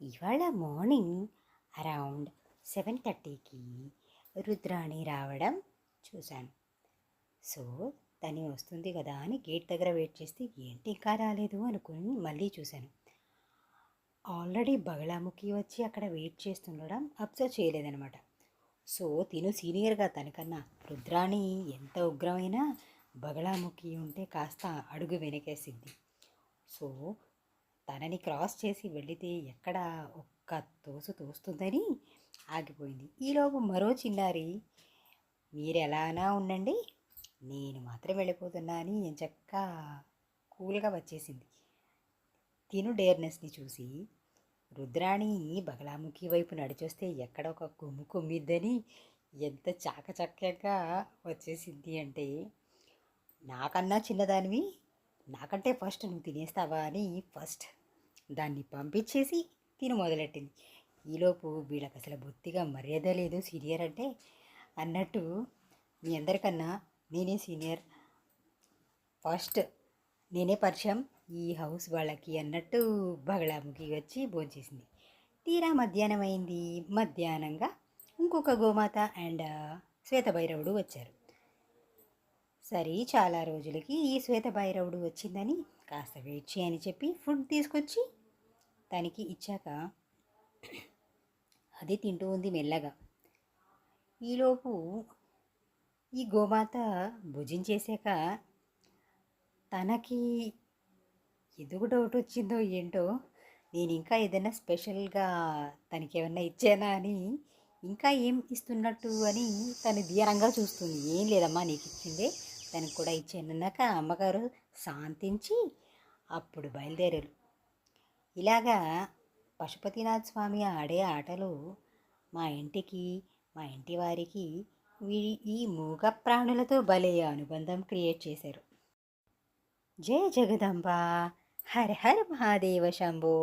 ఇవాళ morning around 7:30కి Rudrani రావడం చూశాను. సో తను వస్తుంది కదా అని గేట్ దగ్గర వెయిట్ చేస్తే ఏంటి ఇంకా రాలేదు అనుకుని మళ్ళీ చూశాను. ఆల్రెడీ బగళాముఖి వచ్చి అక్కడ వెయిట్ చేస్తుండడం అబ్జర్వ్ చేయలేదనమాట. సో తిను సీనియర్గా తనకన్నా రుద్రాణి ఎంత ఉగ్రమైనా బగళాముఖి ఉంటే కాస్త అడుగు వెనకేసిద్ది. సో తనని క్రాస్ చేసి వెళితే ఎక్కడ ఒక్క తోస్తుందని ఆగిపోయింది. ఈలోపు మరో చిన్నారి మీరు ఎలానా ఉండండి, నేను మాత్రం వెళ్ళిపోతున్నా అని ఎంచక్కా కూల్గా వచ్చేసింది. తిను డేర్నెస్ని చూసి రుద్రాణి బగలాముఖి వైపు నడిచొస్తే ఎక్కడ ఒక కొమ్ము కొమ్మిద్దని ఎంత చాకచక్యంగా వచ్చేసింది అంటే, నాకన్నా చిన్నదానివి, నాకంటే ఫస్ట్ నువ్వు తినేస్తావా అని ఫస్ట్ దాన్ని పంపించేసి తిను మొదలెట్టింది. ఈలోపు వీళ్ళకి అసలు బొత్తిగా మర్యాద లేదు సీనియర్ అంటే అన్నట్టు, మీ అందరికన్నా నేనే సీనియర్, ఫస్ట్ నేనే పరిచయం ఈ హౌస్ వాళ్ళకి అన్నట్టు బగళాముఖి వచ్చి భోంచేసింది. తీరా మధ్యాహ్నం అయింది. మధ్యాహ్నంగా ఇంకొక గోమాత అండ్ శ్వేతభైరవుడు వచ్చారు. సరే చాలా రోజులకి ఈ శ్వేతభైరవుడు వచ్చిందని కాస్త వెయిట్ చేయని చెప్పి ఫుడ్ తీసుకొచ్చి తనకి ఇచ్చాక అది తింటూ ఉంది మెల్లగా. ఈలోపు ఈ గోమాత భుజించేసాక తనకి ఎందుకు డౌట్ వచ్చిందో ఏంటో, నేను ఇంకా ఏదైనా స్పెషల్గా తనకి ఏమన్నా ఇచ్చానా అని, ఇంకా ఏం ఇస్తున్నట్టు అని తను ధీరంగా చూస్తుంది. ఏం లేదమ్మా నీకు ఇచ్చిందే తనకు కూడా ఇచ్చానన్నాక అమ్మగారు శాంతించి అప్పుడు బయలుదేరారు. ఇలాగా పశుపతినాథ్ స్వామి ఆడే ఆటలు మా ఇంటికి, మా ఇంటి వారికి ఈ మూగ ప్రాణులతో భలే అనుబంధం క్రియేట్ చేశారు. జయ జగదంబ, హర హర మహాదేవ శంభో.